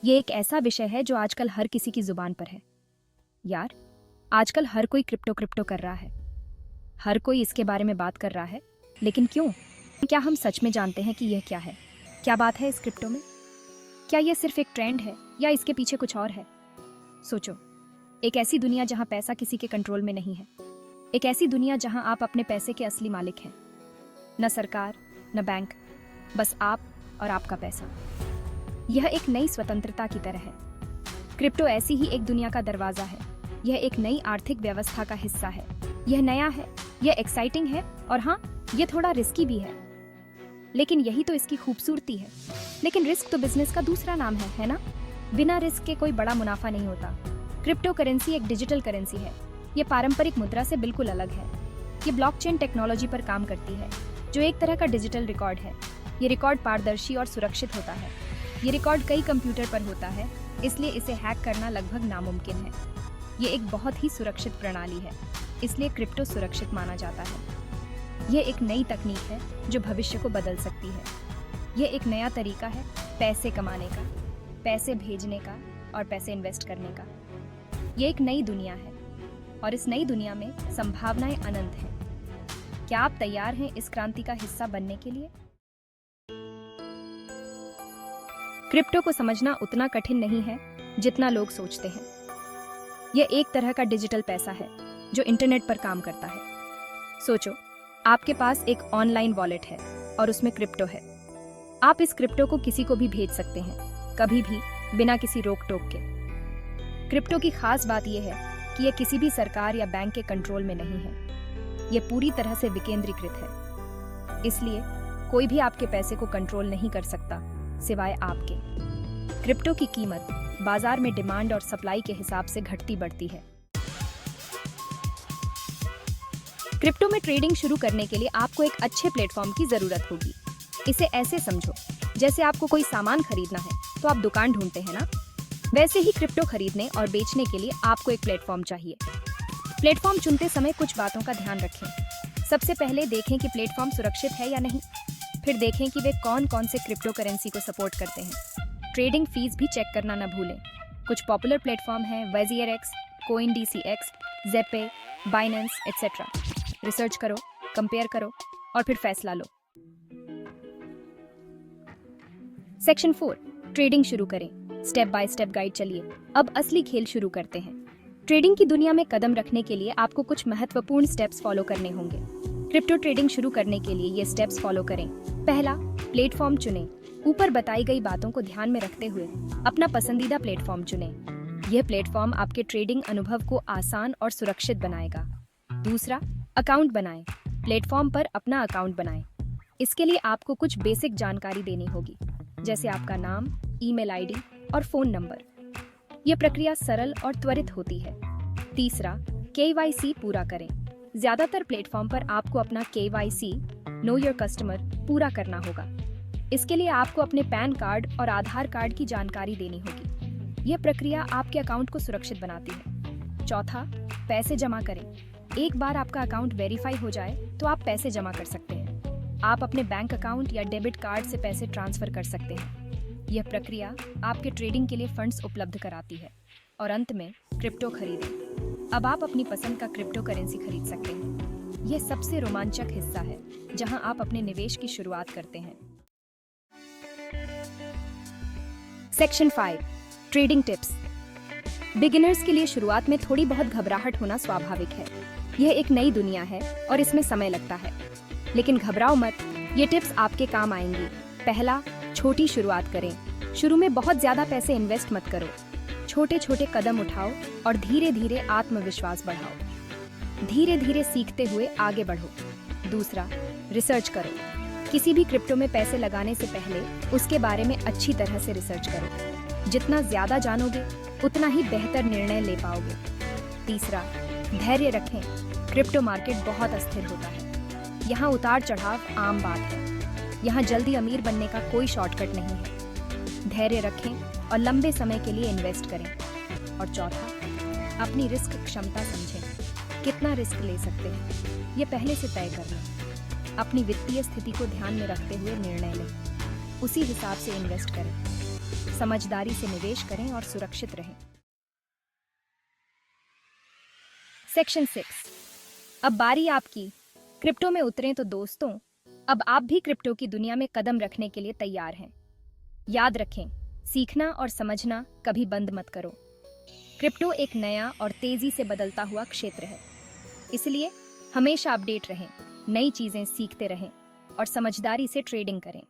ये एक ऐसा विषय है जो आजकल हर किसी की जुबान पर है। यार, आजकल हर कोई क्रिप्टो क्रिप्टो कर रहा है। हर कोई इसके बारे में बात कर रहा है, लेकिन क्यों? क्या हम सच में जानते हैं कि यह क्या है? क्या बात है इस क्रिप्टो में? क्या यह सिर्फ एक ट्रेंड है या इसके पीछे कुछ और है? सोचो, एक ऐसी दुनिया जहां पैसा किसी के कंट्रोल में नहीं है। एक ऐसी दुनिया जहां आप अपने पैसे के असली मालिक हैं। न सरकार, न बैंक, बस आप और आपका पैसा। यह एक नई स्वतंत्रता की तरह है। क्रिप्टो ऐसी ही एक दुनिया का दरवाजा है। यह एक नई आर्थिक व्यवस्था का हिस्सा है। यह नया है, यह एक्साइटिंग है और हाँ, यह थोड़ा रिस्की भी है। लेकिन यही तो इसकी खूबसूरती है। लेकिन रिस्क तो बिजनेस का दूसरा नाम है ना? बिना रिस्क के कोई बड़ा मुनाफा नहीं होता। क्रिप्टो करेंसी एक डिजिटल करेंसी है। यह पारंपरिक मुद्रा से बिल्कुल अलग है। ये ब्लॉकचेन टेक्नोलॉजी पर काम करती है, जो एक तरह का डिजिटल रिकॉर्ड है। ये रिकॉर्ड पारदर्शी और सुरक्षित होता है। ये रिकॉर्ड कई कंप्यूटर पर होता है, इसलिए इसे हैक करना लगभग नामुमकिन है। ये एक बहुत ही सुरक्षित प्रणाली है, इसलिए क्रिप्टो सुरक्षित माना जाता है। ये एक नई तकनीक है जो भविष्य को बदल सकती है। ये एक नया तरीका है पैसे कमाने का, पैसे भेजने का और पैसे इन्वेस्ट करने का। ये एक नई दुनिया है और इस नई दुनिया में संभावनाएं अनंत हैं। क्या आप तैयार हैं इस क्रांति का हिस्सा बनने के लिए? क्रिप्टो को समझना उतना कठिन नहीं है जितना लोग सोचते हैं। यह एक तरह का डिजिटल पैसा है जो इंटरनेट पर काम करता है। सोचो, आपके पास एक ऑनलाइन वॉलेट है और उसमें क्रिप्टो है। आप इस क्रिप्टो को किसी को भी भेज सकते हैं, कभी भी, बिना किसी रोक टोक के। क्रिप्टो की खास बात यह है कि यह किसी भी सरकार या बैंक के कंट्रोल में नहीं है। यह पूरी तरह से विकेंद्रीकृत है, इसलिए कोई भी आपके पैसे को कंट्रोल नहीं कर सकता सिवाय आपके। क्रिप्टो की कीमत बाजार में डिमांड और सप्लाई के हिसाब से घटती बढ़ती है। क्रिप्टो में ट्रेडिंग शुरू करने के लिए आपको एक अच्छे प्लेटफॉर्म की जरूरत होगी। इसे ऐसे समझो, जैसे आपको कोई सामान खरीदना है तो आप दुकान ढूंढते हैं ना? वैसे ही क्रिप्टो खरीदने और बेचने के लिए आपको एक प्लेटफॉर्म चाहिए। प्लेटफॉर्म चुनते समय कुछ बातों का ध्यान रखें। सबसे पहले देखें कि प्लेटफॉर्म सुरक्षित है या नहीं। फिर देखें कि वे कौन कौन से क्रिप्टो करेंसी को सपोर्ट करते हैं। ट्रेडिंग फीस भी चेक करना न भूलें। कुछ पॉपुलर प्लेटफॉर्म हैं WazirX, CoinDCX, Zepe, Binance, etc. Research करो, कंपेयर करो और फिर फैसला लो। सेक्शन 4, ट्रेडिंग शुरू करें। स्टेप बाय स्टेप गाइड चलिए। अब असली खेल शुरू करते हैं। ट्रेडिंग की दुनिया में कदम रखने के लिए आपको कुछ महत्वपूर्ण स्टेप्स फॉलो करने होंगे। क्रिप्टो ट्रेडिंग शुरू करने के लिए ये स्टेप्स फॉलो करें। पहला, प्लेटफॉर्म चुनें। ऊपर बताई गई बातों को ध्यान में रखते हुए अपना पसंदीदा प्लेटफॉर्म चुनें। यह प्लेटफॉर्म आपके ट्रेडिंग अनुभव को आसान और सुरक्षित बनाएगा। दूसरा, अकाउंट बनाएं। प्लेटफॉर्म पर अपना अकाउंट बनाएं। इसके लिए आपको कुछ बेसिक जानकारी देनी होगी, जैसे आपका नाम, ईमेल आईडी और फोन नंबर। यह प्रक्रिया सरल और त्वरित होती है। तीसरा, KYC पूरा करें। ज्यादातर प्लेटफॉर्म पर आपको अपना KYC, नो योर कस्टमर, पूरा करना होगा। इसके लिए आपको अपने पैन कार्ड और आधार कार्ड की जानकारी देनी होगी। यह प्रक्रिया आपके अकाउंट को सुरक्षित बनाती है। चौथा, पैसे जमा करें। एक बार आपका अकाउंट वेरीफाई हो जाए तो आप पैसे जमा कर सकते हैं। आप अपने बैंक अकाउंट या डेबिट कार्ड से पैसे ट्रांसफर कर सकते हैं। यह प्रक्रिया आपके ट्रेडिंग के लिए फंड्स उपलब्ध कराती है। और अंत में, क्रिप्टो खरीदें। अब आप अपनी पसंद का क्रिप्टो करेंसी खरीद सकते हैं। यह सबसे रोमांचक हिस्सा है जहां आप अपने निवेश की शुरुआत करते हैं। Section 5, trading tips. बिगिनर्स के लिए शुरुआत में थोड़ी बहुत घबराहट होना स्वाभाविक है। यह एक नई दुनिया है और इसमें समय लगता है, लेकिन घबराओ मत, ये टिप्स आपके काम आएंगी। पहला, छोटी शुरुआत करें। शुरू में बहुत ज्यादा पैसे इन्वेस्ट मत करो। छोटे छोटे कदम उठाओ और धीरे धीरे आत्मविश्वास बढ़ाओ। धीरे धीरे सीखते हुए आगे बढ़ो। दूसरा, रिसर्च करो। किसी भी क्रिप्टो में पैसे लगाने से पहले उसके बारे में अच्छी तरह से रिसर्च करो। जितना ज्यादा जानोगे उतना ही बेहतर निर्णय ले पाओगे। तीसरा, धैर्य रखें। क्रिप्टो मार्केट बहुत अस्थिर होता है। यहाँ उतार चढ़ाव आम बात है। यहाँ जल्दी अमीर बनने का कोई शॉर्टकट नहीं है। धैर्य रखें और लंबे समय के लिए इन्वेस्ट करें। और चौथा, अपनी रिस्क क्षमता समझें। कितना रिस्क ले सकते हैं, ये पहले से तय कर लें। अपनी वित्तीय स्थिति को ध्यान में रखते हुए निर्णय लें। उसी हिसाब से इन्वेस्ट करें। समझदारी से निवेश करें और सुरक्षित रहें। सेक्शन 6। अब बारी आपकी। क्रिप्टो में उतरें तो दोस्तों, अब आप भी क्रिप्टो की दुनिया में कदम रखने के लिए तैयार हैं। याद रखें, सीखना और समझना कभी बंद मत करो। क्रिप्टो एक नया और तेजी से बदलता हुआ क्षेत्र है, इसलिए हमेशा अपडेट रहें, नई चीजें सीखते रहें और समझदारी से ट्रेडिंग करें।